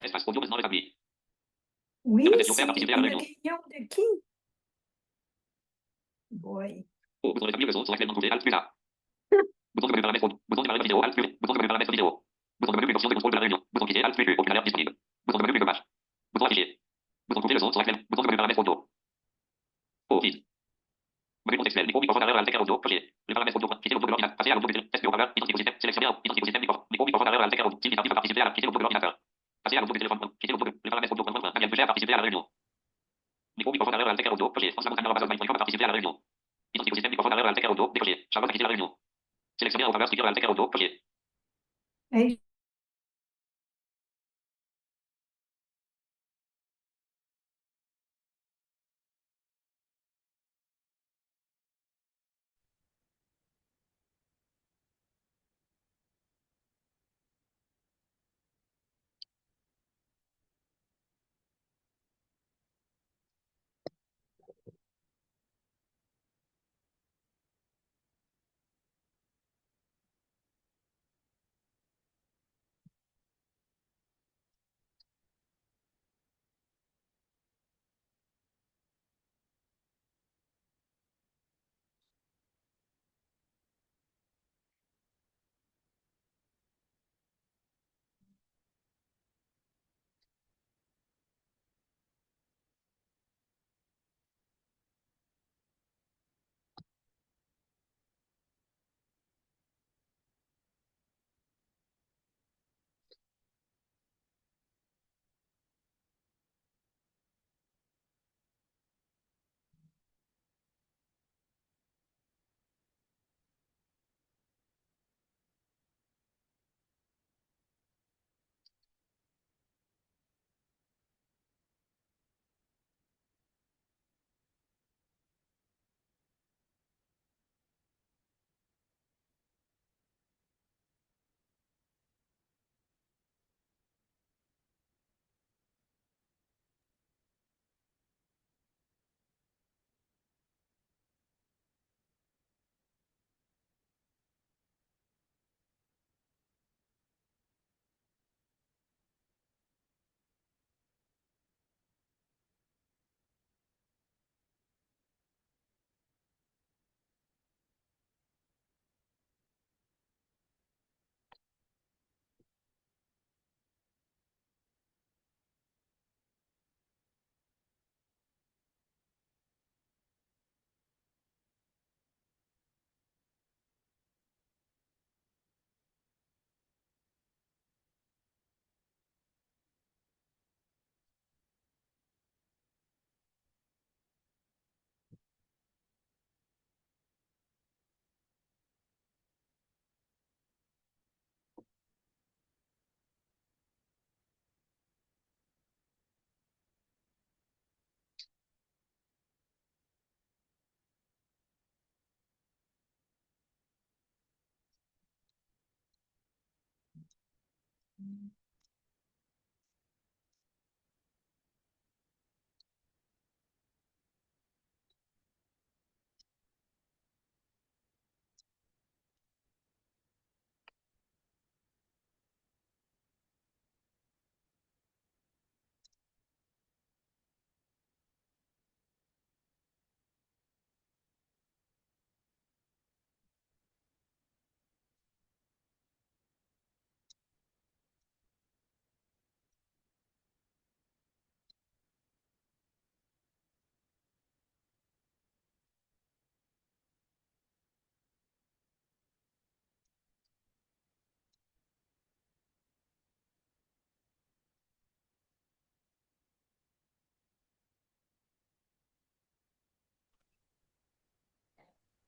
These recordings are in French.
Espace audio maintenant établi. Oui, Interprétation faire c'est participer à la une réunion. réunion de qui? Boy. Oh, bouton rétablir le son actuellement trouvé. Alt plus A. Bouton de menu paramètres audio. Bouton de paramètres vidéo. Alt plus. Bouton de menu paramètres vidéo. Bouton de menu plus option de contrôle de la réunion. Bouton cliquer. Alt plus U. Aucune alerte disponible. Bouton de menu plus dommage. Bouton affiché. Bouton trouver le son actuellement. Bouton de menu paramètres audio. Oh, feed. Menu contextuel. Micro, microphone, arrière, alter, audio. Cocher. Les paramètres audio. Quitter l'audio de l'ordinateur. Passer à l'audio de test haut-parleur. Identique au système. Sélectionner. Identique au système. Micro, microphone, arrière, alter, audio. S'il est participer à la. Quitter l'audio de l'ordinateur. Passer à l'audio du téléphone. Quitter l'audio de. Les paramètres audio. Daniel Fugère participer à la réunion. Micro, microphone, arrière, alter, audio. Cocher. France Labour, Amazon.com participer à la réunion. Identique au système. Microphone, arrière, alter, audio. Décocher. Charlotte quitter la réunion. Sélectionner haut-parleur, speaker, alter, audio. Cocher. Hey,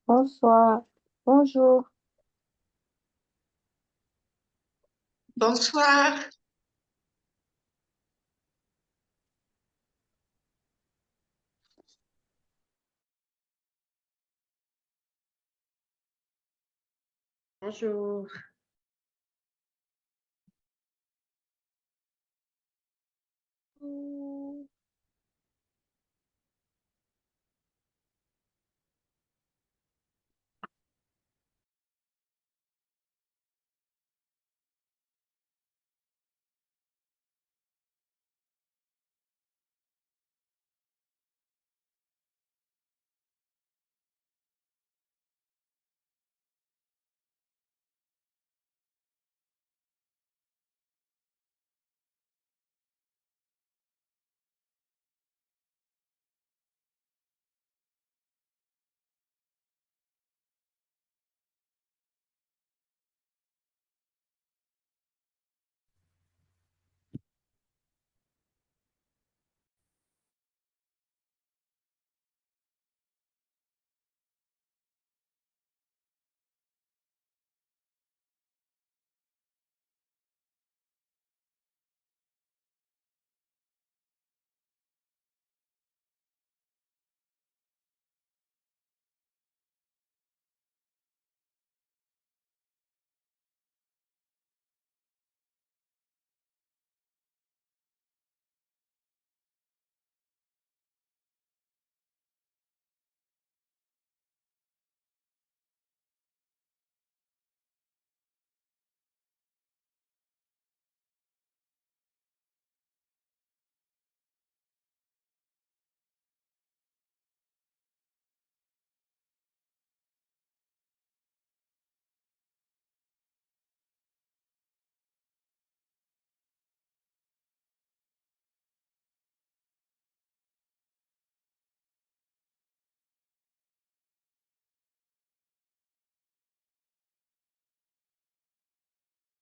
Bonsoir. Bonjour. Bonsoir. Bonjour.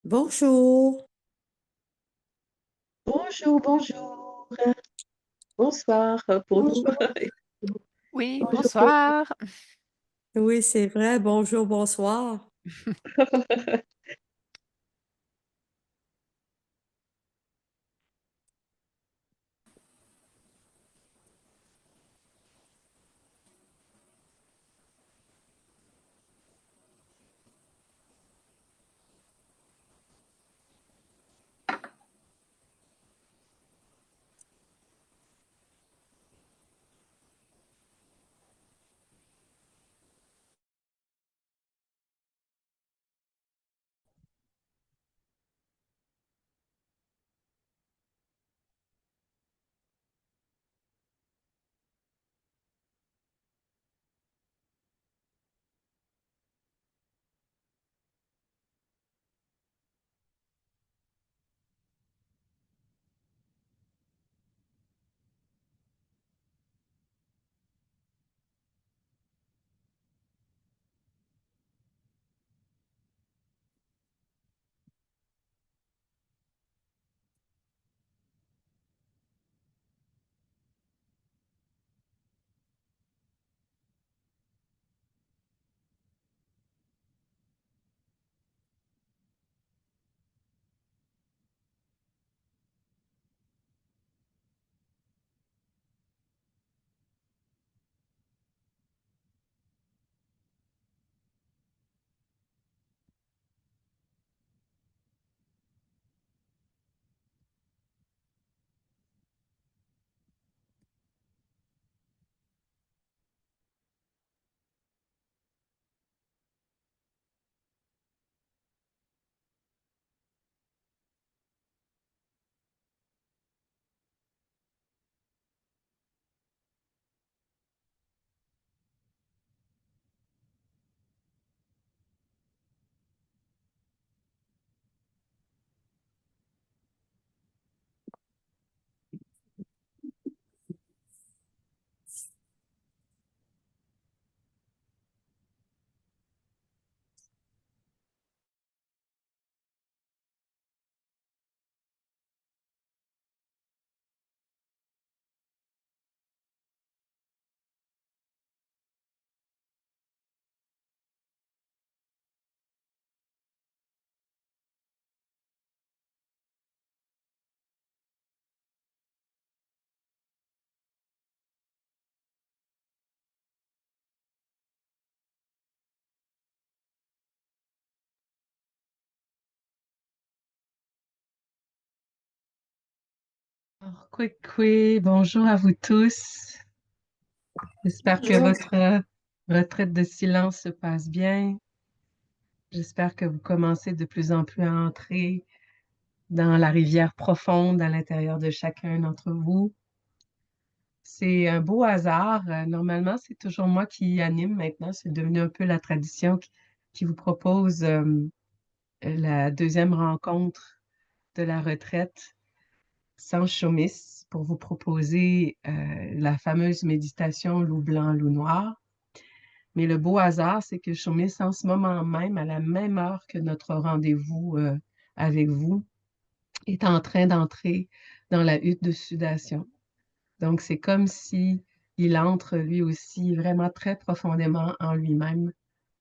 Bonjour. Bonjour, bonjour. Bonsoir pour nous. Bonjour. Oui, Bonjour pour bonsoir. Oui, c'est vrai. Bonjour, bonsoir. Alors, bonjour à vous tous. J'espère que Bonjour. votre retraite de silence se passe bien. J'espère que vous commencez de plus en plus à entrer dans la rivière profonde à l'intérieur de chacun d'entre vous. C'est un beau hasard. Normalement, c'est toujours moi qui anime maintenant. C'est devenu un peu la tradition qui vous propose la deuxième rencontre de la retraite sans chômis pour vous proposer la fameuse méditation loup blanc, loup noir. Mais le beau hasard, c'est que chômis, en ce moment même, à la même heure que notre rendez-vous avec vous, est en train d'entrer dans la hutte de sudation. Donc, c'est comme si il entre lui aussi vraiment très profondément en lui-même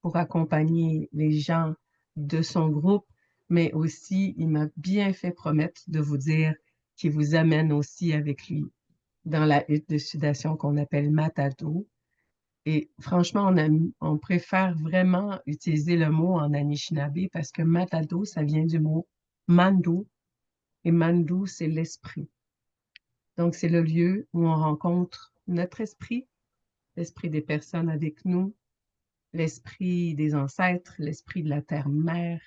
pour accompagner les gens de son groupe, mais aussi, il m'a bien fait promettre de vous dire qu'il vous amène aussi avec lui dans la hutte de sudation qu'on appelle Matado. Et franchement, on préfère vraiment utiliser le mot en Anishinaabe parce que Matado, ça vient du mot Mando, et Mando, c'est l'esprit. Donc, c'est le lieu où on rencontre notre esprit, l'esprit des personnes avec nous, l'esprit des ancêtres, l'esprit de la terre-mère,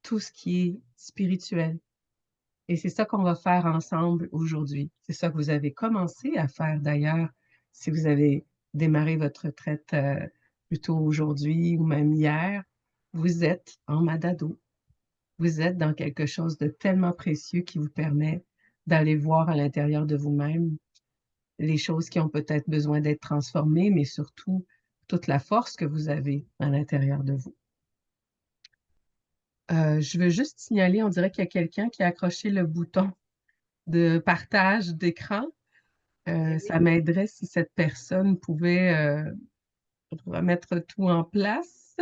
tout ce qui est spirituel. Et c'est ça qu'on va faire ensemble aujourd'hui. C'est ça que vous avez commencé à faire d'ailleurs, si vous avez démarré votre retraite plutôt aujourd'hui ou même hier. Vous êtes en Madado. Vous êtes dans quelque chose de tellement précieux qui vous permet d'aller voir à l'intérieur de vous-même les choses qui ont peut-être besoin d'être transformées, mais surtout toute la force que vous avez à l'intérieur de vous. Je veux juste signaler, on dirait qu'il y a quelqu'un qui a accroché le bouton de partage d'écran. Ça m'aiderait si cette personne pouvait remettre tout en place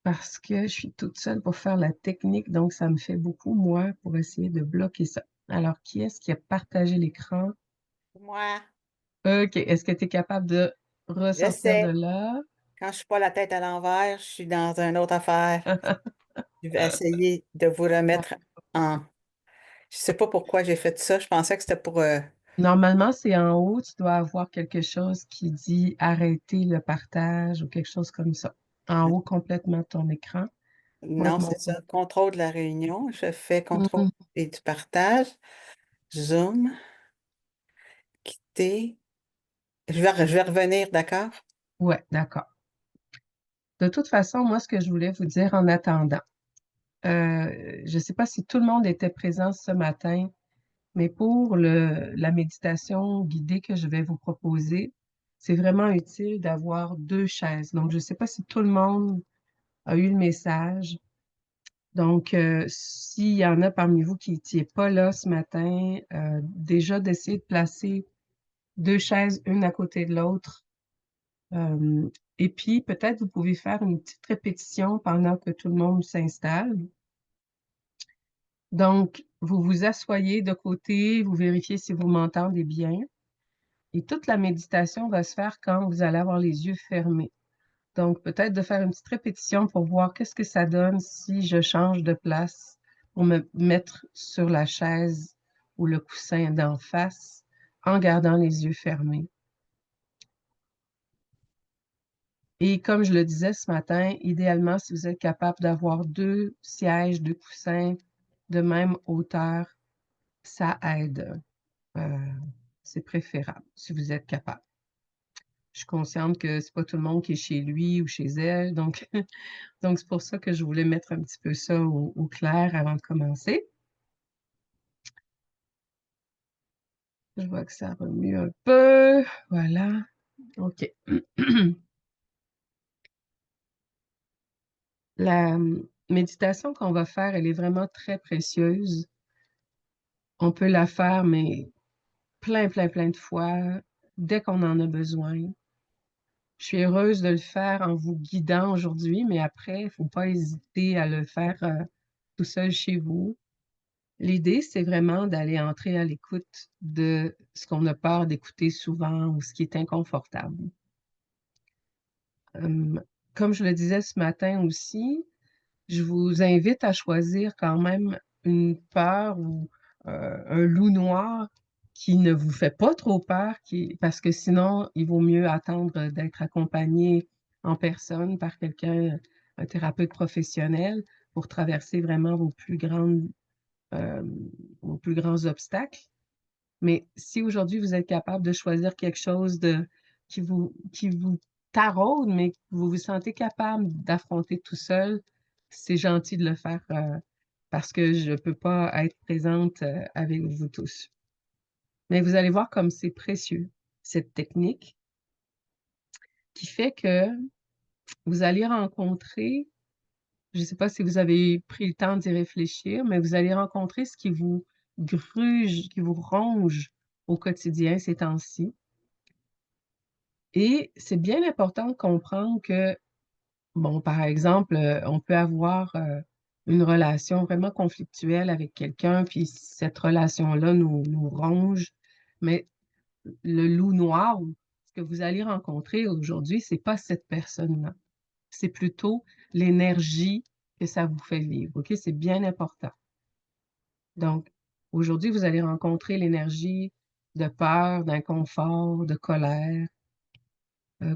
parce que je suis toute seule pour faire la technique, donc ça me fait beaucoup, moi, pour essayer de bloquer ça. Alors, qui est-ce qui a partagé l'écran? Moi, OK. Est-ce que tu es capable de je ressortir de sais, là? quand je suis pas la tête à l'envers, je suis dans une autre affaire. Je vais essayer de vous remettre en. Je sais pas pourquoi j'ai fait ça. Je pensais que c'était pour. Normalement, c'est en haut, tu dois avoir quelque chose qui dit arrêter le partage ou quelque chose comme ça. En haut, complètement de ton écran. Moi, de Non, mon c'est ça. Contrôle de la réunion. Je fais contrôle côté. et du partage. Zoom, quitter. Je vais revenir, d'accord? Ouais, d'accord. De toute façon, moi, ce que je voulais vous dire en attendant, je ne sais pas si tout le monde était présent ce matin, mais pour la méditation guidée que je vais vous proposer, c'est vraiment utile d'avoir deux chaises. Donc, je ne sais pas si tout le monde a eu le message. Donc, s'il y en a parmi vous qui n'étiez pas là ce matin, déjà d'essayer de placer deux chaises, une à côté de l'autre. Et puis, peut-être vous pouvez faire une petite répétition pendant que tout le monde s'installe. Donc, vous vous asseyez de côté, vous vérifiez si vous m'entendez bien. Et toute la méditation va se faire quand vous allez avoir les yeux fermés. Donc, peut-être de faire une petite répétition pour voir qu'est-ce que ça donne si je change de place pour me mettre sur la chaise ou le coussin d'en face en gardant les yeux fermés. Et comme je le disais ce matin, idéalement, si vous êtes capable d'avoir deux sièges, deux coussins de même hauteur, ça aide. Euh, c'est préférable si vous êtes capable. Je suis consciente que c'est pas tout le monde qui est chez lui ou chez elle, donc donc c'est pour ça que je voulais mettre un petit peu ça au clair avant de commencer. Je vois que ça remue un peu. Voilà. OK. La méditation qu'on va faire, elle est vraiment très précieuse. On peut la faire, mais plein de fois, dès qu'on en a besoin. Je suis heureuse de le faire en vous guidant aujourd'hui, mais après, il ne faut pas hésiter à le faire tout seul chez vous. L'idée, c'est vraiment d'aller entrer à l'écoute de ce qu'on a peur d'écouter souvent ou ce qui est inconfortable. Comme je le disais ce matin aussi, je vous invite à choisir quand même une peur ou un loup noir qui ne vous fait pas trop peur, parce que sinon, il vaut mieux attendre d'être accompagné en personne par quelqu'un, un thérapeute professionnel, pour traverser vraiment euh, vos plus grands obstacles. Mais si aujourd'hui vous êtes capable de choisir quelque chose qui vous taraude, mais que vous vous sentez capable d'affronter tout seul, c'est gentil de le faire parce que je ne peux pas être présente avec vous tous. Mais vous allez voir comme c'est précieux, cette technique, qui fait que vous allez rencontrer, je ne sais pas si vous avez pris le temps d'y réfléchir, mais vous allez rencontrer ce qui vous gruge, qui vous ronge au quotidien ces temps-ci. Et c'est bien important de comprendre que, bon, par exemple, on peut avoir une relation vraiment conflictuelle avec quelqu'un, puis cette relation-là nous ronge, mais le loup noir, ou ce que vous allez rencontrer aujourd'hui, c'est pas cette personne-là. C'est plutôt l'énergie que ça vous fait vivre, OK? C'est bien important. Donc, aujourd'hui, vous allez rencontrer l'énergie de peur, d'inconfort, de colère.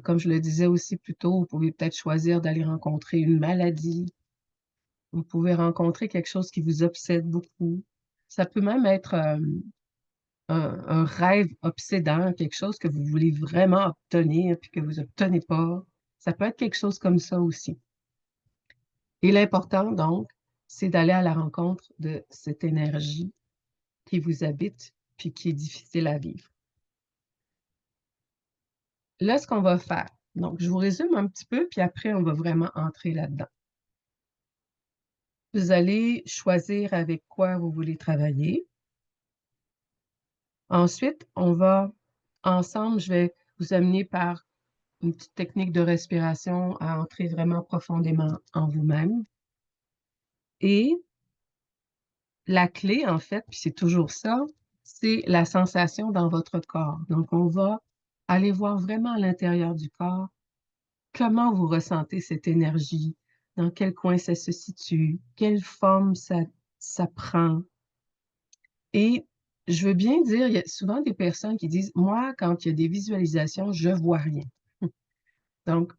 Comme je le disais aussi plus tôt, vous pouvez peut-être choisir d'aller rencontrer une maladie. Vous pouvez rencontrer quelque chose qui vous obsède beaucoup. Ça peut même être un rêve obsédant, quelque chose que vous voulez vraiment obtenir puis que vous n'obtenez pas. Ça peut être quelque chose comme ça aussi. Et l'important, donc, c'est d'aller à la rencontre de cette énergie qui vous habite puis qui est difficile à vivre. Là, ce qu'on va faire, donc, je vous résume un petit peu, puis après, on va vraiment entrer là-dedans. vous allez choisir avec quoi vous voulez travailler. Ensuite, on va ensemble, je vais vous amener par une petite technique de respiration à entrer vraiment profondément en vous-même. Et la clé, en fait, puis c'est toujours ça, c'est la sensation dans votre corps. Donc, on va aller voir vraiment à l'intérieur du corps comment vous ressentez cette énergie, dans quel coin ça se situe, quelle forme ça prend. Et je veux bien dire, il y a souvent des personnes qui disent, moi, quand il y a des visualisations, je vois rien. Donc,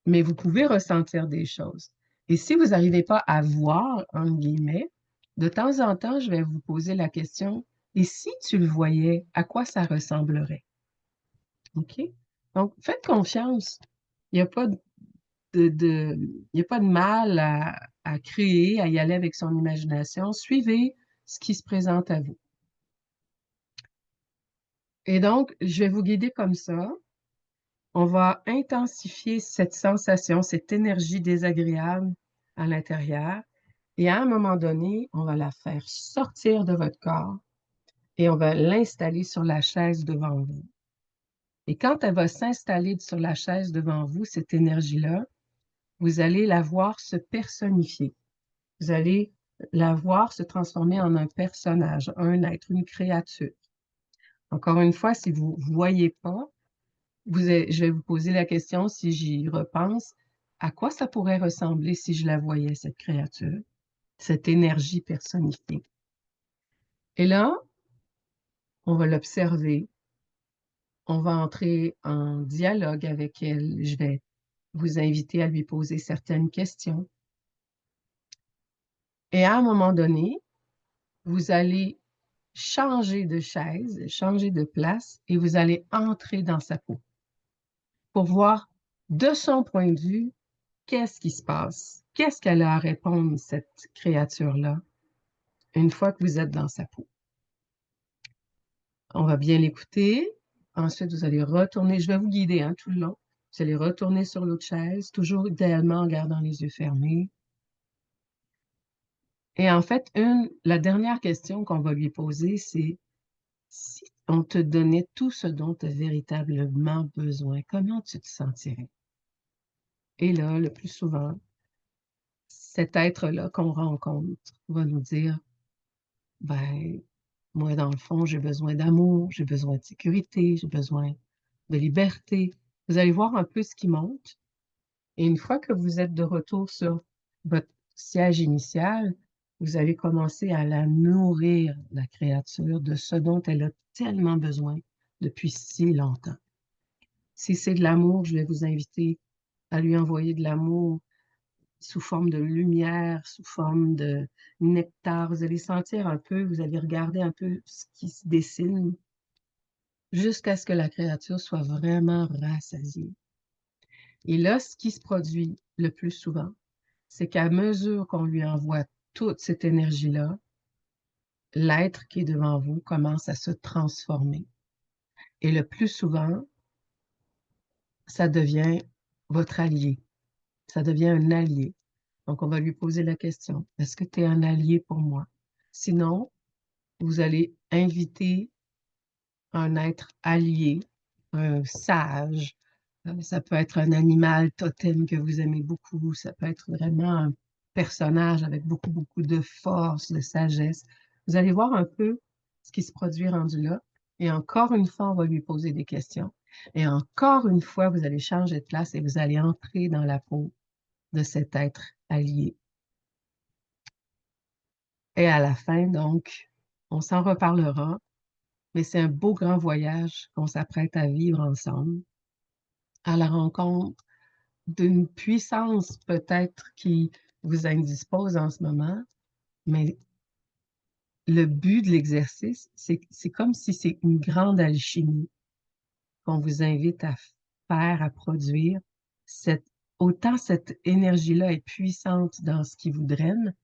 mais vous pouvez ressentir des choses. Et si vous n'arrivez pas à voir, en guillemets, de temps en temps, je vais vous poser la question, et si tu le voyais, à quoi ça ressemblerait? OK? Donc, faites confiance. Il n'y a pas il y a pas de mal à créer, à y aller avec son imagination. Suivez ce qui se présente à vous. Et donc, je vais vous guider comme ça. On va intensifier cette sensation, cette énergie désagréable à l'intérieur. Et à un moment donné, on va la faire sortir de votre corps et on va l'installer sur la chaise devant vous. Et quand elle va s'installer sur la chaise devant vous, cette énergie-là, vous allez la voir se personnifier. Vous allez la voir se transformer en un personnage, un être, une créature. Encore une fois, si vous ne voyez pas, je vais vous poser la question, si j'y repense, à quoi ça pourrait ressembler si je la voyais, cette créature, cette énergie personnifiée? Et là, on va l'observer, on va entrer en dialogue avec elle. Je vais vous inviter à lui poser certaines questions. Et à un moment donné, vous allez changer de chaise, changer de place et vous allez entrer dans sa peau pour voir de son point de vue qu'est-ce qui se passe, qu'est-ce qu'elle a à répondre, cette créature-là, une fois que vous êtes dans sa peau. On va bien l'écouter. Ensuite, vous allez retourner, je vais vous guider tout le long. Vous allez retourner sur l'autre chaise, toujours idéalement en gardant les yeux fermés. Et en fait, la dernière question qu'on va lui poser, c'est si on te donnait tout ce dont tu as véritablement besoin, comment tu te sentirais? Et là, le plus souvent, cet être-là qu'on rencontre va nous dire, ben, moi, dans le fond, j'ai besoin d'amour, j'ai besoin de sécurité, j'ai besoin de liberté. Vous allez voir un peu ce qui monte. Et une fois que vous êtes de retour sur votre siège initial, vous allez commencer à la nourrir, la créature, de ce dont elle a tellement besoin depuis si longtemps. Si c'est de l'amour, je vais vous inviter à lui envoyer de l'amour sous forme de lumière, sous forme de nectar. Vous allez sentir un peu, vous allez regarder un peu ce qui se dessine jusqu'à ce que la créature soit vraiment rassasiée. Et là, ce qui se produit le plus souvent, c'est qu'à mesure qu'on lui envoie toute cette énergie-là, l'être qui est devant vous commence à se transformer. Et le plus souvent, ça devient votre allié. Ça devient un allié. Donc, on va lui poser la question, est-ce que tu es un allié pour moi? Sinon, vous allez inviter un être allié, un sage. Ça peut être un animal totem que vous aimez beaucoup. Ça peut être vraiment un personnage avec beaucoup, beaucoup de force, de sagesse. Vous allez voir un peu ce qui se produit rendu là. Et encore une fois, on va lui poser des questions. Et encore une fois, vous allez changer de place et vous allez entrer dans la peau de cet être allié. Et à la fin, donc, on s'en reparlera, mais c'est un beau grand voyage qu'on s'apprête à vivre ensemble, à la rencontre d'une puissance peut-être qui vous indispose en ce moment, mais le but de l'exercice, c'est comme si c'est une grande alchimie qu'on vous invite à faire, à produire. Autant cette énergie-là est puissante dans ce qui vous draine,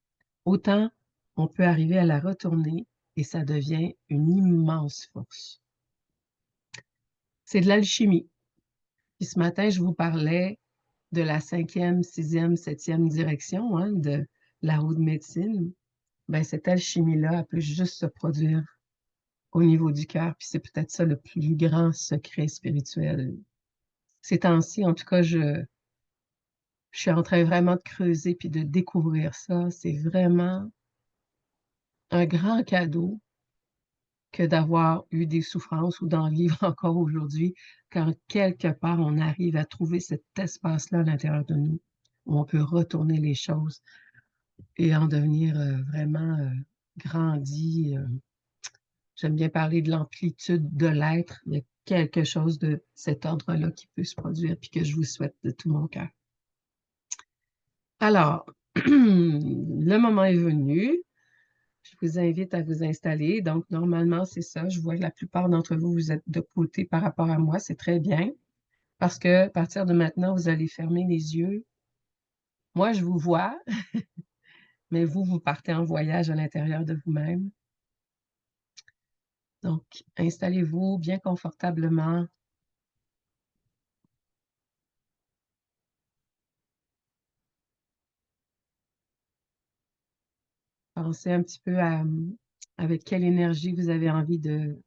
autant on peut arriver à la retourner et ça devient une immense force. C'est de l'alchimie. Puis ce matin, je vous parlais de la 5e, 6e, 7e direction, de la haute médecine, ben cette alchimie-là, elle peut juste se produire au niveau du cœur. Puis c'est peut-être ça le plus grand secret spirituel. Ces temps-ci, en tout cas, je suis en train vraiment de creuser puis de découvrir ça. C'est vraiment un grand cadeau que d'avoir eu des souffrances ou d'en vivre encore aujourd'hui, quand quelque part on arrive à trouver cet espace-là à l'intérieur de nous, où on peut retourner les choses et en devenir vraiment grandi. J'aime bien parler de l'amplitude de l'être. Il y a quelque chose de cet ordre-là qui peut se produire, puis que je vous souhaite de tout mon cœur. Alors, le moment est venu. Je vous invite à vous installer. Donc, normalement, c'est ça. Je vois que la plupart d'entre vous, vous êtes de côté par rapport à moi. C'est très bien. Parce que à partir de maintenant, vous allez fermer les yeux. Moi, je vous vois, mais vous, vous partez en voyage à l'intérieur de vous-même. Donc, installez-vous bien confortablement. Pensez un petit peu à avec quelle énergie vous avez envie de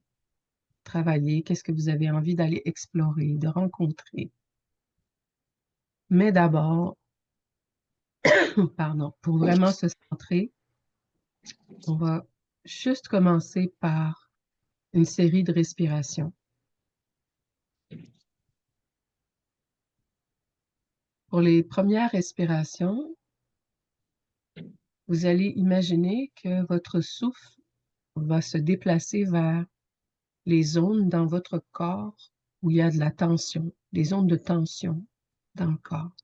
travailler, qu'est-ce que vous avez envie d'aller explorer, de rencontrer. Mais d'abord, pardon, pour vraiment se centrer, on va juste commencer par une série de respirations. Pour les premières respirations, vous allez imaginer que votre souffle va se déplacer vers les zones dans votre corps où il y a de la tension, les zones de tension dans le corps.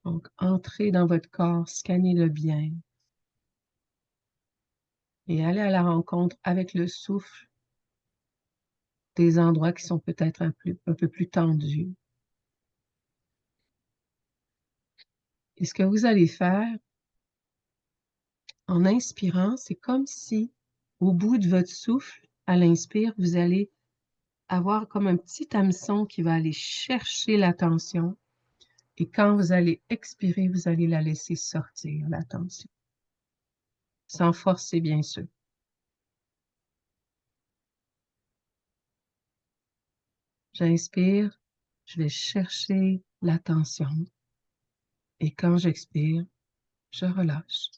Donc, entrez dans votre corps, scannez-le bien et allez à la rencontre avec le souffle des endroits qui sont peut-être un peu plus tendus. Et ce que vous allez faire en inspirant, c'est comme si au bout de votre souffle, à l'inspire, vous allez avoir comme un petit hameçon qui va aller chercher la tension. Et quand vous allez expirer, vous allez la laisser sortir, la tension. Sans forcer, bien sûr. J'inspire, je vais chercher la tension. Et quand j'expire, je relâche.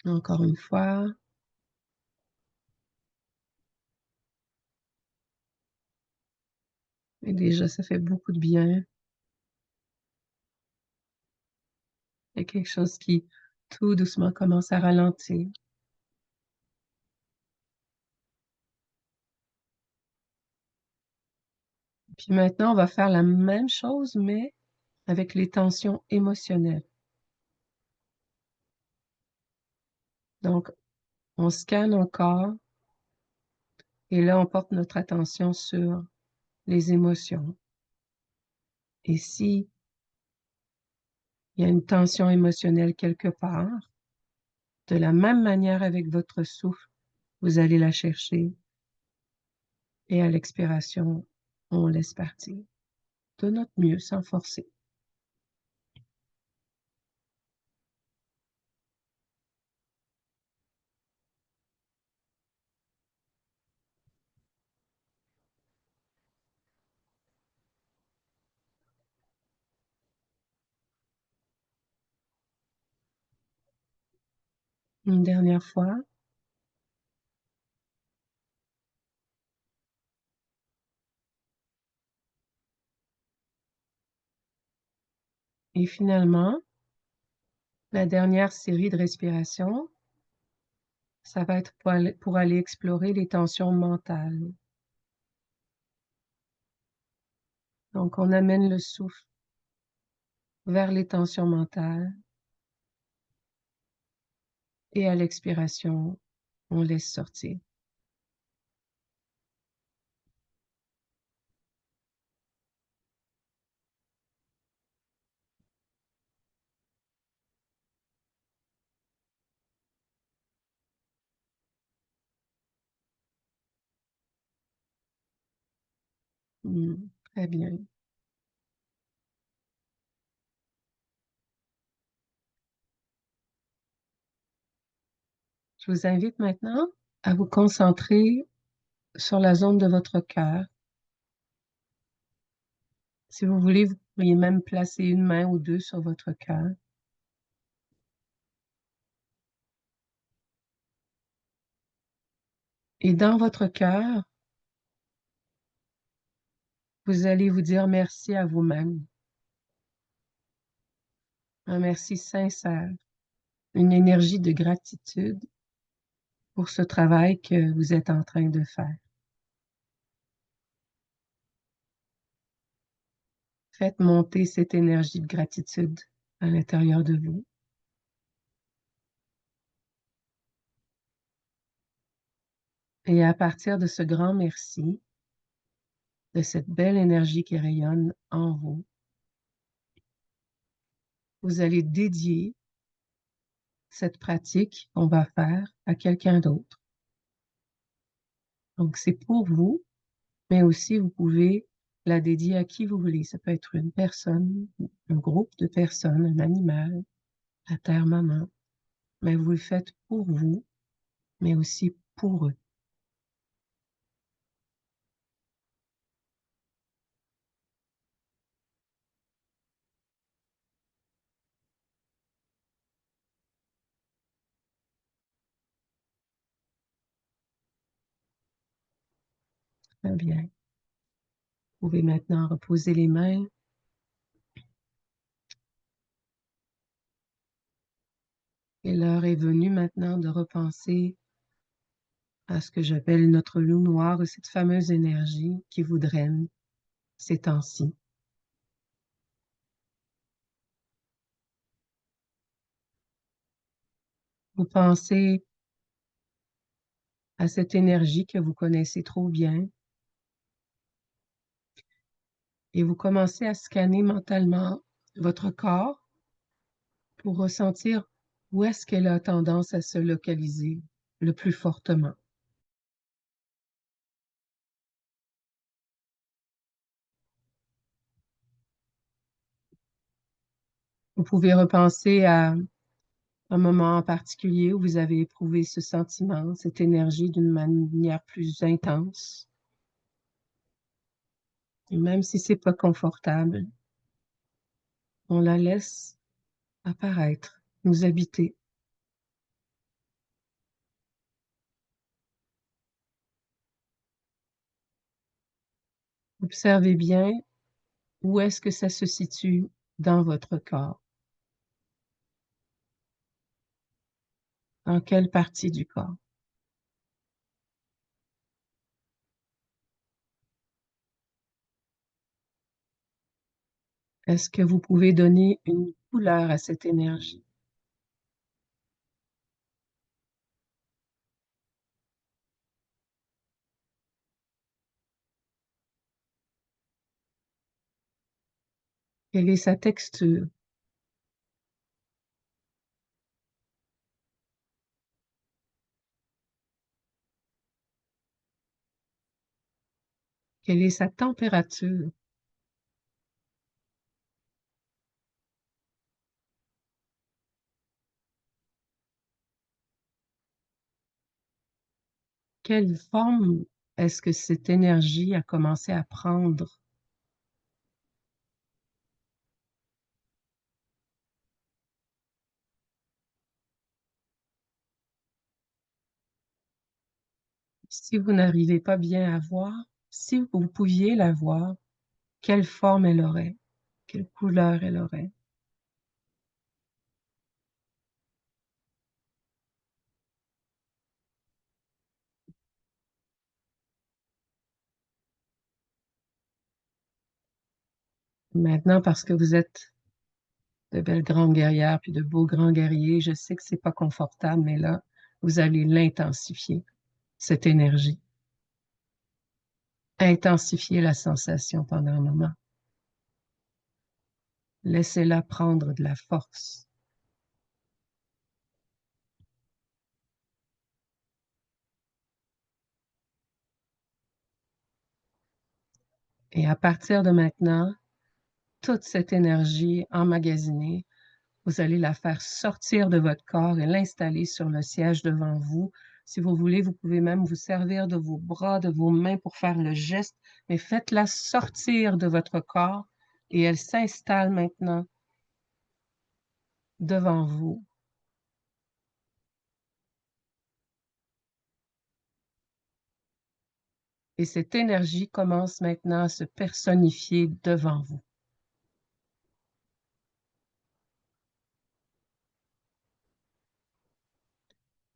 Encore une fois. Et déjà, ça fait beaucoup de bien. Il y a quelque chose qui, tout doucement, commence à ralentir. Puis maintenant, on va faire la même chose, mais avec les tensions émotionnelles. Donc, on scanne encore et là, on porte notre attention sur les émotions. Et si il y a une tension émotionnelle quelque part, de la même manière avec votre souffle, vous allez la chercher et à l'expiration, on laisse partir. De notre mieux, sans forcer. Une dernière fois. Et finalement, la dernière série de respirations, ça va être pour aller explorer les tensions mentales. Donc, on amène le souffle vers les tensions mentales et à l'expiration, on laisse sortir. Très bien. Je vous invite maintenant à vous concentrer sur la zone de votre cœur. Si vous voulez, vous pourriez même placer une main ou deux sur votre cœur. Et dans votre cœur, vous allez vous dire merci à vous-même. Un merci sincère, une énergie de gratitude pour ce travail que vous êtes en train de faire. Faites monter cette énergie de gratitude à l'intérieur de vous. Et à partir de ce grand merci, de cette belle énergie qui rayonne en vous, vous allez dédier cette pratique qu'on va faire à quelqu'un d'autre. Donc, c'est pour vous, mais aussi vous pouvez la dédier à qui vous voulez. Ça peut être une personne, un groupe de personnes, un animal, la terre-maman. Mais vous le faites pour vous, mais aussi pour eux. Très bien. Vous pouvez maintenant reposer les mains. Et l'heure est venue maintenant de repenser à ce que j'appelle notre loup noir, cette fameuse énergie qui vous draine ces temps-ci. Vous pensez à cette énergie que vous connaissez trop bien et vous commencez à scanner mentalement votre corps pour ressentir où est-ce qu'elle a tendance à se localiser le plus fortement. Vous pouvez repenser à un moment en particulier où vous avez éprouvé ce sentiment, cette énergie d'une manière plus intense. Et même si c'est pas confortable, on la laisse apparaître, nous habiter. Observez bien où est-ce que ça se situe dans votre corps. Dans quelle partie du corps? Est-ce que vous pouvez donner une couleur à cette énergie? Quelle est sa texture? Quelle est sa température? Quelle forme est-ce que cette énergie a commencé à prendre? Si vous n'arrivez pas bien à voir, si vous pouviez la voir, quelle forme elle aurait? Quelle couleur elle aurait? Maintenant, parce que vous êtes de belles grandes guerrières puis de beaux grands guerriers, je sais que c'est pas confortable, mais là, vous allez l'intensifier, cette énergie. Intensifier la sensation pendant un moment. Laissez-la prendre de la force. Et à partir de maintenant, toute cette énergie emmagasinée, vous allez la faire sortir de votre corps et l'installer sur le siège devant vous. Si vous voulez, vous pouvez même vous servir de vos bras, de vos mains pour faire le geste, mais faites-la sortir de votre corps et elle s'installe maintenant devant vous. Et cette énergie commence maintenant à se personnifier devant vous.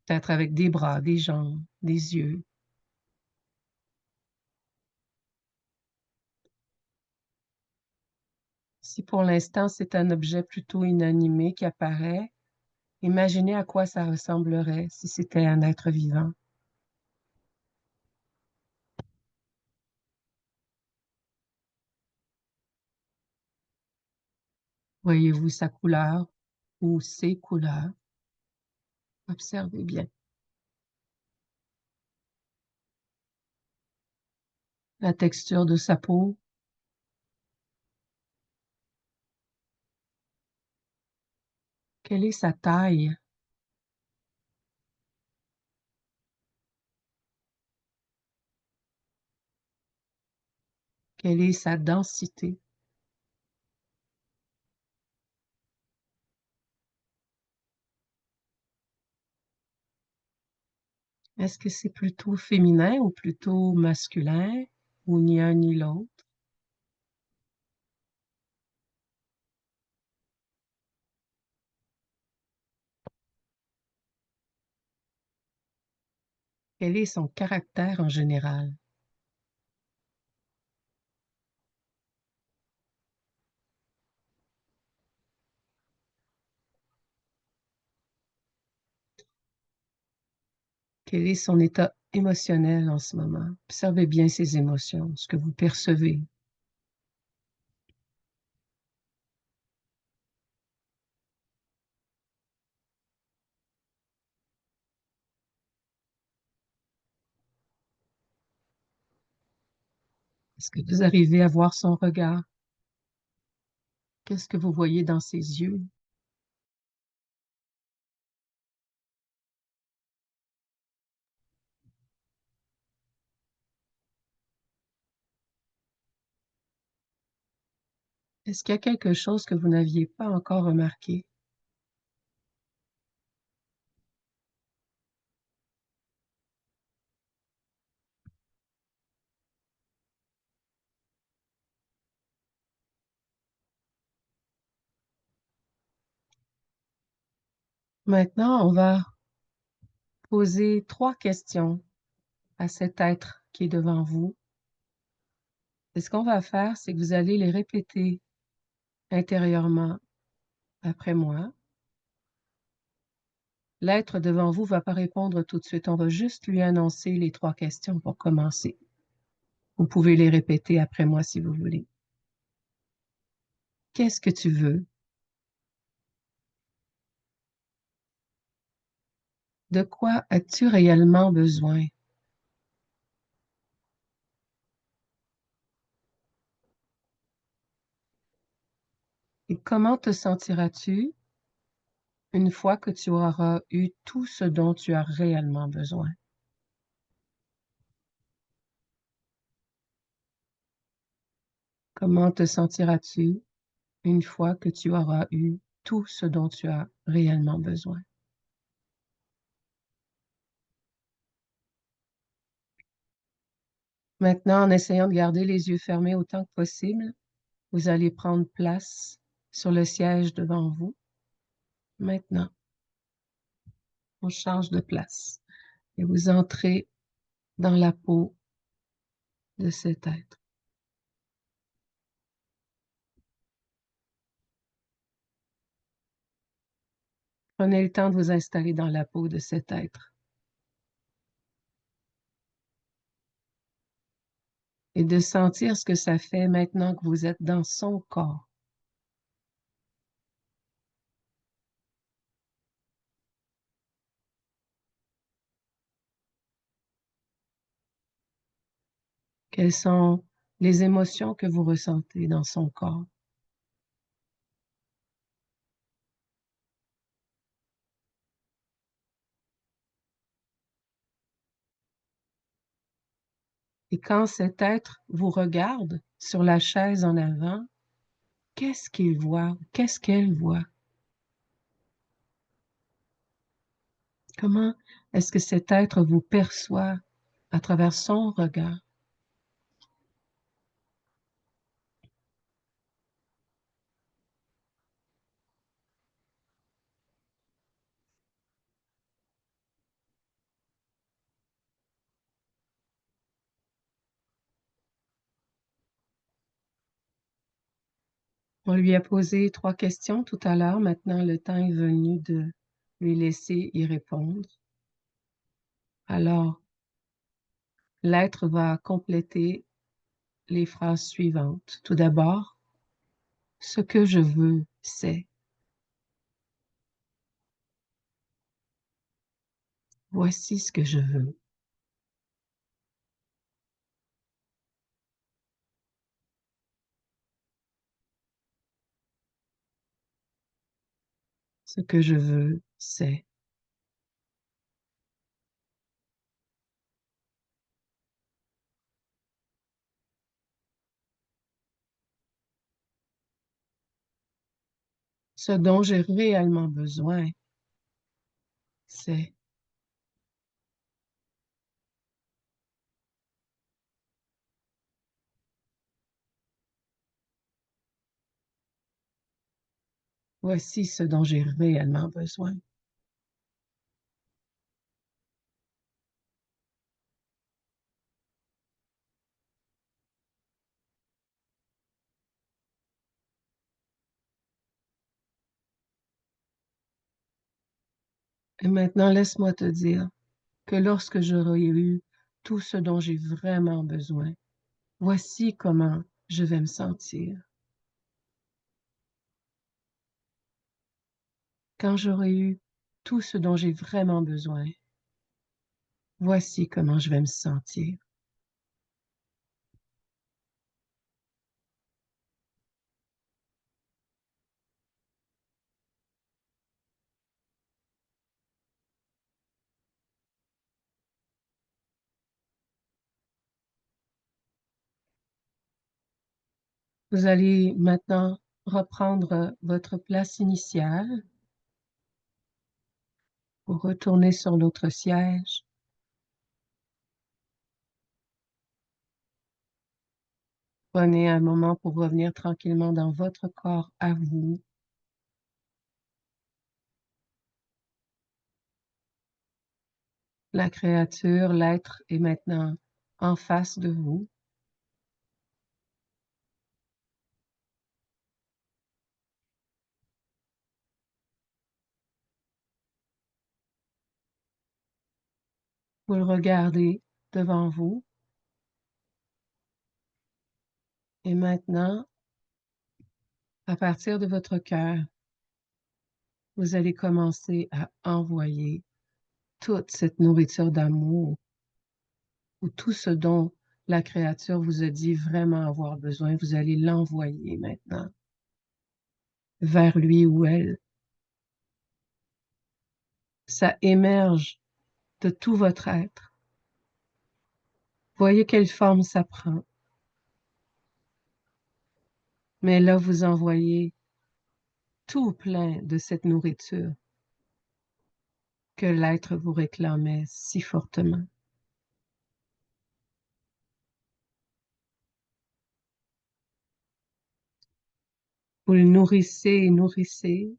Peut-être avec des bras, des jambes, des yeux. Si pour l'instant c'est un objet plutôt inanimé qui apparaît, imaginez à quoi ça ressemblerait si c'était un être vivant. Voyez-vous sa couleur ou ses couleurs? Observez bien. La texture de sa peau. Quelle est sa taille? Quelle est sa densité? Est-ce que c'est plutôt féminin ou plutôt masculin ou ni un ni l'autre? Quel est son caractère en général? Quel est son état émotionnel en ce moment? Observez bien ses émotions, ce que vous percevez. Est-ce que vous arrivez à voir son regard? Qu'est-ce que vous voyez dans ses yeux? Est-ce qu'il y a quelque chose que vous n'aviez pas encore remarqué? Maintenant, on va poser 3 questions à cet être qui est devant vous. Et ce qu'on va faire, c'est que vous allez les répéter intérieurement après moi. L'être devant vous ne va pas répondre tout de suite. On va juste lui annoncer les 3 questions pour commencer. Vous pouvez les répéter après moi si vous voulez. Qu'est-ce que tu veux? De quoi as-tu réellement besoin? Et comment te sentiras-tu une fois que tu auras eu tout ce dont tu as réellement besoin? Comment te sentiras-tu une fois que tu auras eu tout ce dont tu as réellement besoin? Maintenant, en essayant de garder les yeux fermés autant que possible, vous allez prendre place sur le siège devant vous. Maintenant, on change de place et vous entrez dans la peau de cet être. Prenez le temps de vous installer dans la peau de cet être et de sentir ce que ça fait maintenant que vous êtes dans son corps. Quelles sont les émotions que vous ressentez dans son corps. Et quand cet être vous regarde sur la chaise en avant, qu'est-ce qu'il voit? Qu'est-ce qu'elle voit? Comment est-ce que cet être vous perçoit à travers son regard? On lui a posé 3 questions tout à l'heure. Maintenant, le temps est venu de lui laisser y répondre. Alors, l'être va compléter les phrases suivantes. Tout d'abord, ce que je veux, c'est. Voici ce que je veux. Ce que je veux, c'est. Ce dont j'ai réellement besoin, c'est. Voici ce dont j'ai réellement besoin. Et maintenant, laisse-moi te dire que lorsque j'aurai eu tout ce dont j'ai vraiment besoin, voici comment je vais me sentir. Quand j'aurai eu tout ce dont j'ai vraiment besoin, voici comment je vais me sentir. Vous allez maintenant reprendre votre place initiale pour retourner sur l'autre siège. Prenez un moment pour revenir tranquillement dans votre corps à vous. La créature, l'être est maintenant en face de vous. Vous le regardez devant vous. Et maintenant, à partir de votre cœur, vous allez commencer à envoyer toute cette nourriture d'amour ou tout ce dont la créature vous a dit vraiment avoir besoin, vous allez l'envoyer maintenant vers lui ou elle. Ça émerge de tout votre être. Voyez quelle forme ça prend. Mais là, vous envoyez tout plein de cette nourriture que l'être vous réclamait si fortement. Vous le nourrissez et nourrissez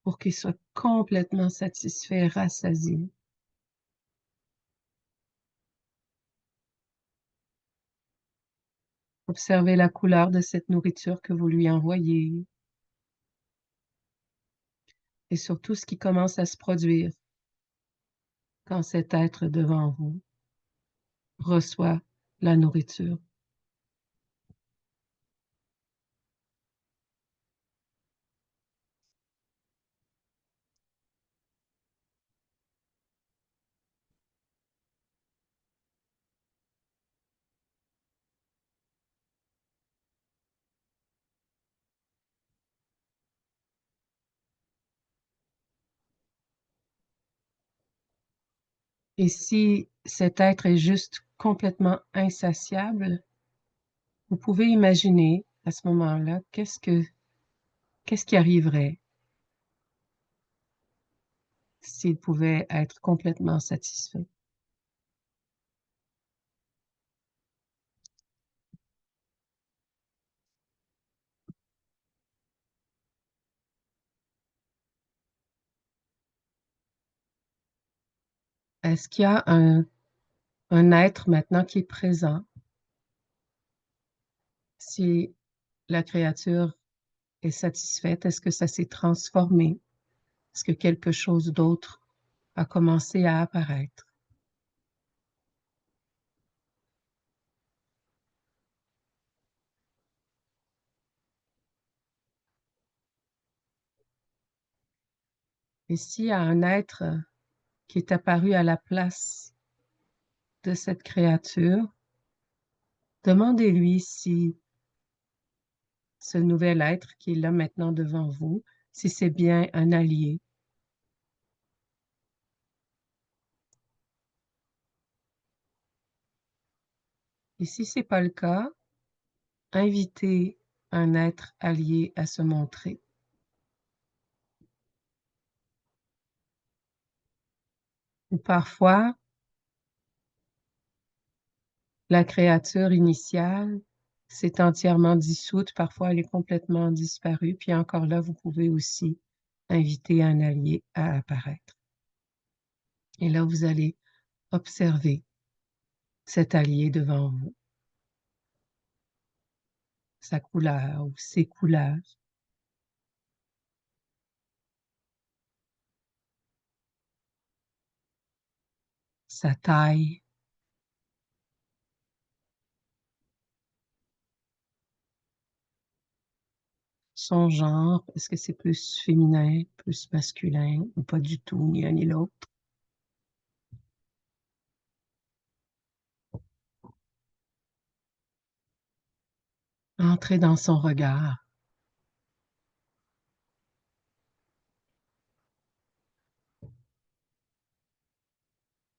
pour qu'il soit complètement satisfait, rassasié. Observez la couleur de cette nourriture que vous lui envoyez et surtout ce qui commence à se produire quand cet être devant vous reçoit la nourriture. Et si cet être est juste complètement insatiable, vous pouvez imaginer à ce moment-là qu'est-ce qui arriverait s'il pouvait être complètement satisfait. Est-ce qu'il y a un être maintenant qui est présent? Si la créature est satisfaite, est-ce que ça s'est transformé? Est-ce que quelque chose d'autre a commencé à apparaître? Et s'il y a un être qui est apparu à la place de cette créature, demandez-lui si ce nouvel être qui est là maintenant devant vous, si c'est bien un allié. Et si ce n'est pas le cas, invitez un être allié à se montrer. Ou parfois, la créature initiale s'est entièrement dissoute, parfois elle est complètement disparue, puis encore là, vous pouvez aussi inviter un allié à apparaître. Et là, vous allez observer cet allié devant vous, sa couleur ou ses couleurs, sa taille, son genre, est-ce que c'est plus féminin, plus masculin, ou pas du tout, ni l'un ni l'autre. Entrez dans son regard.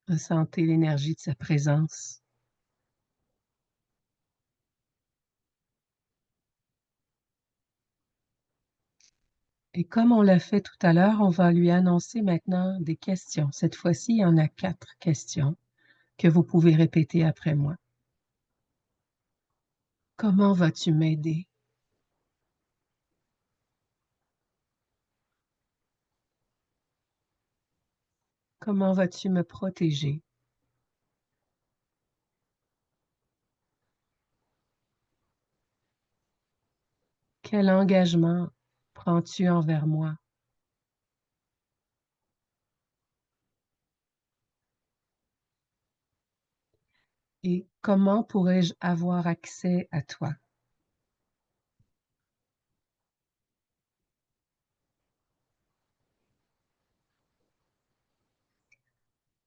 Ressentez l'énergie de sa présence. Et comme on l'a fait tout à l'heure, on va lui annoncer maintenant des questions. Cette fois-ci, il y en a 4 questions que vous pouvez répéter après moi. Comment vas-tu m'aider? Comment vas-tu me protéger? Quel engagement prends-tu envers moi? Et comment pourrais-je avoir accès à toi?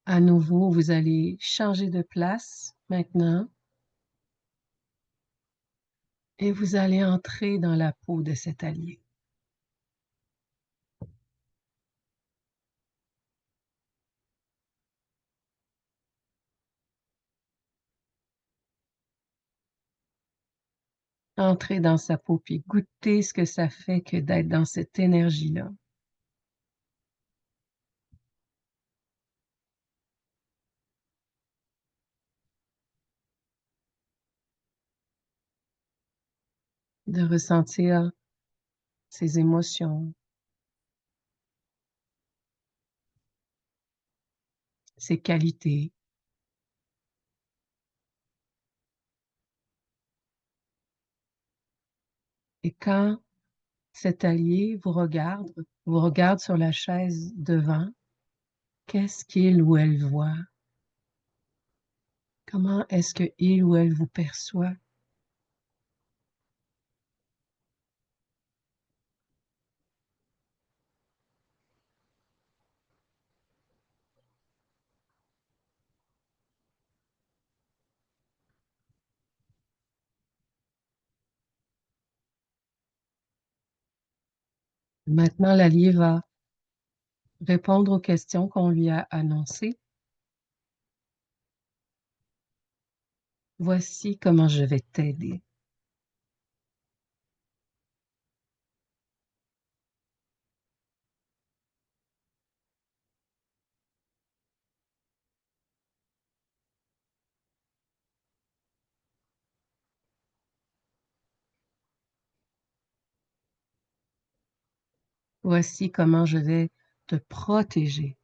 À nouveau, vous allez changer de place maintenant et vous allez entrer dans la peau de cet allié. Entrez dans sa peau puis goûtez ce que ça fait que d'être dans cette énergie-là. De ressentir ses émotions, ses qualités. Et quand cet allié vous regarde sur la chaise devant, qu'est-ce qu'il ou elle voit? Comment est-ce que il ou elle vous perçoit? Maintenant, l'allié va répondre aux questions qu'on lui a annoncées. Voici comment je vais t'aider. Voici comment je vais te protéger.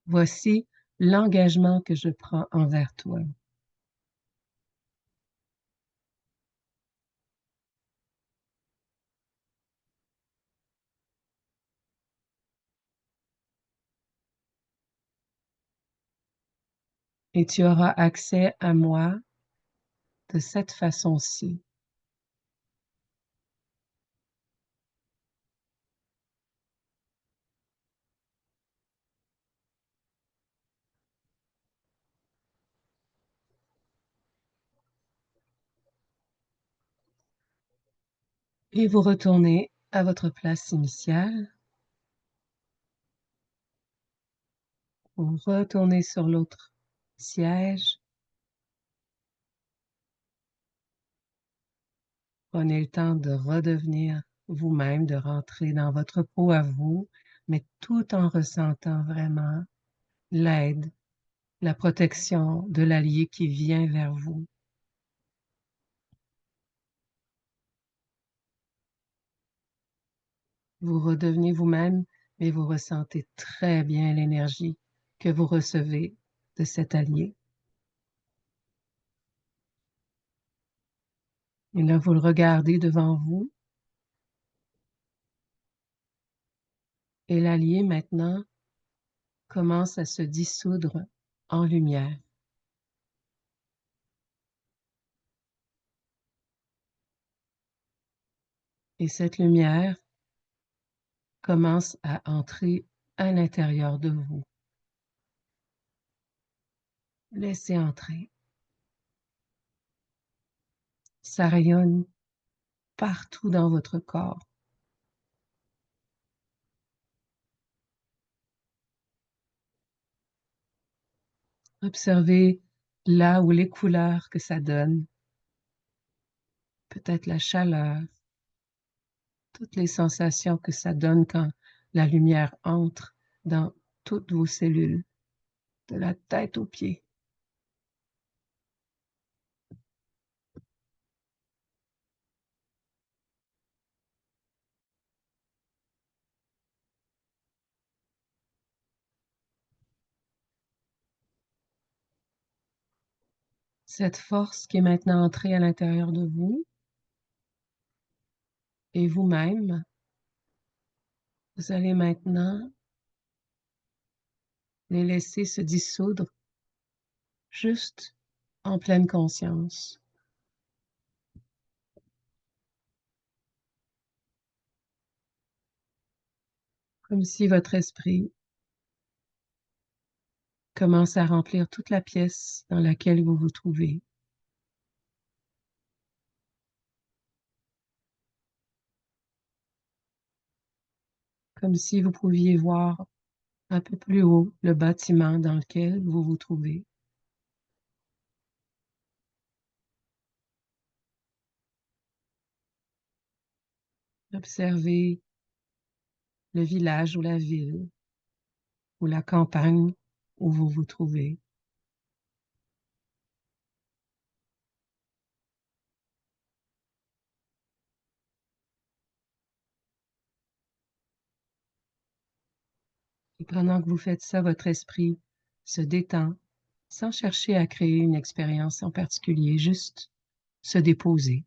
Voici l'engagement que je prends envers toi. Et tu auras accès à moi de cette façon-ci. Et vous retournez à votre place initiale. Vous retournez sur l'autre siège. Prenez le temps de redevenir vous-même, de rentrer dans votre peau à vous, mais tout en ressentant vraiment l'aide, la protection de l'allié qui vient vers vous. Vous redevenez vous-même, mais vous ressentez très bien l'énergie que vous recevez de cet allié. Et là, vous le regardez devant vous. Et l'allié, maintenant, commence à se dissoudre en lumière. Et cette lumière commence à entrer à l'intérieur de vous. Laissez entrer. Ça rayonne partout dans votre corps. Observez là où les couleurs que ça donne, peut-être la chaleur, toutes les sensations que ça donne quand la lumière entre dans toutes vos cellules, de la tête aux pieds. Cette force qui est maintenant entrée à l'intérieur de vous et vous-même, vous allez maintenant les laisser se dissoudre juste en pleine conscience. Comme si votre esprit commence à remplir toute la pièce dans laquelle vous vous trouvez. Comme si vous pouviez voir un peu plus haut le bâtiment dans lequel vous vous trouvez. Observez le village ou la ville ou la campagne où vous vous trouvez. Et pendant que vous faites ça, votre esprit se détend sans chercher à créer une expérience en particulier, juste se déposer.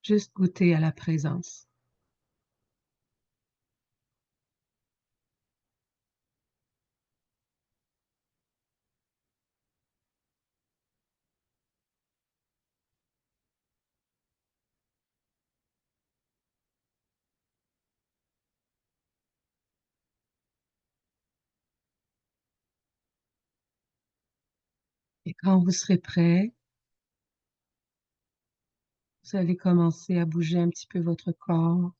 Juste goûter à la présence. Et quand vous serez prêt, vous allez commencer à bouger un petit peu votre corps,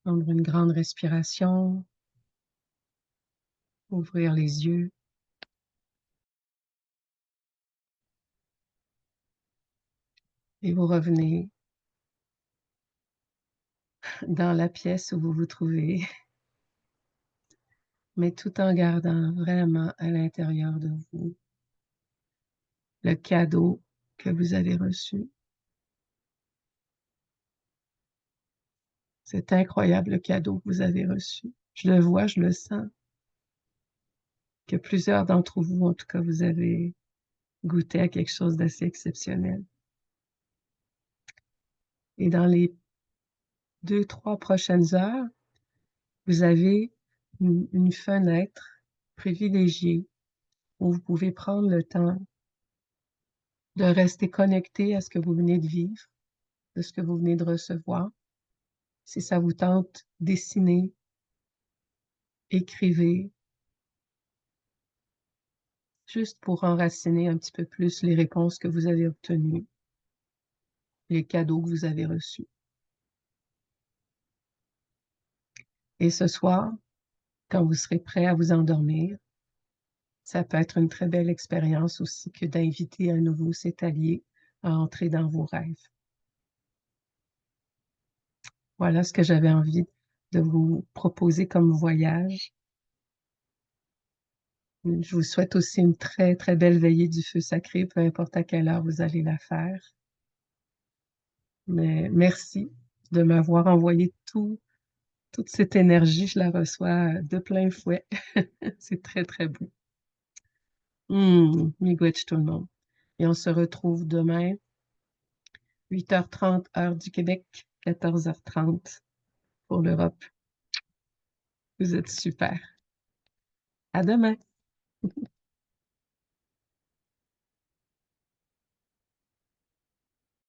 prendre une grande respiration, ouvrir les yeux. Et vous revenez dans la pièce où vous vous trouvez, mais tout en gardant vraiment à l'intérieur de vous le cadeau que vous avez reçu. C'est incroyable le cadeau que vous avez reçu. Je le vois, je le sens, que plusieurs d'entre vous, en tout cas, vous avez goûté à quelque chose d'assez exceptionnel. Et dans les 2-3 prochaines heures, vous avez une fenêtre privilégiée où vous pouvez prendre le temps de rester connecté à ce que vous venez de vivre, de ce que vous venez de recevoir. Si ça vous tente, dessinez, écrivez, juste pour enraciner un petit peu plus les réponses que vous avez obtenues, les cadeaux que vous avez reçus. Et ce soir, quand vous serez prêt à vous endormir, ça peut être une très belle expérience aussi que d'inviter un nouveau cet allié à entrer dans vos rêves. Voilà ce que j'avais envie de vous proposer comme voyage. Je vous souhaite aussi une très, très belle veillée du feu sacré, peu importe à quelle heure vous allez la faire. Mais merci de m'avoir envoyé toute cette énergie. Je la reçois de plein fouet. C'est très, très beau. Miigwech tout le monde. Et on se retrouve demain, 8h30, heure du Québec, 14h30 pour l'Europe. Vous êtes super. À demain.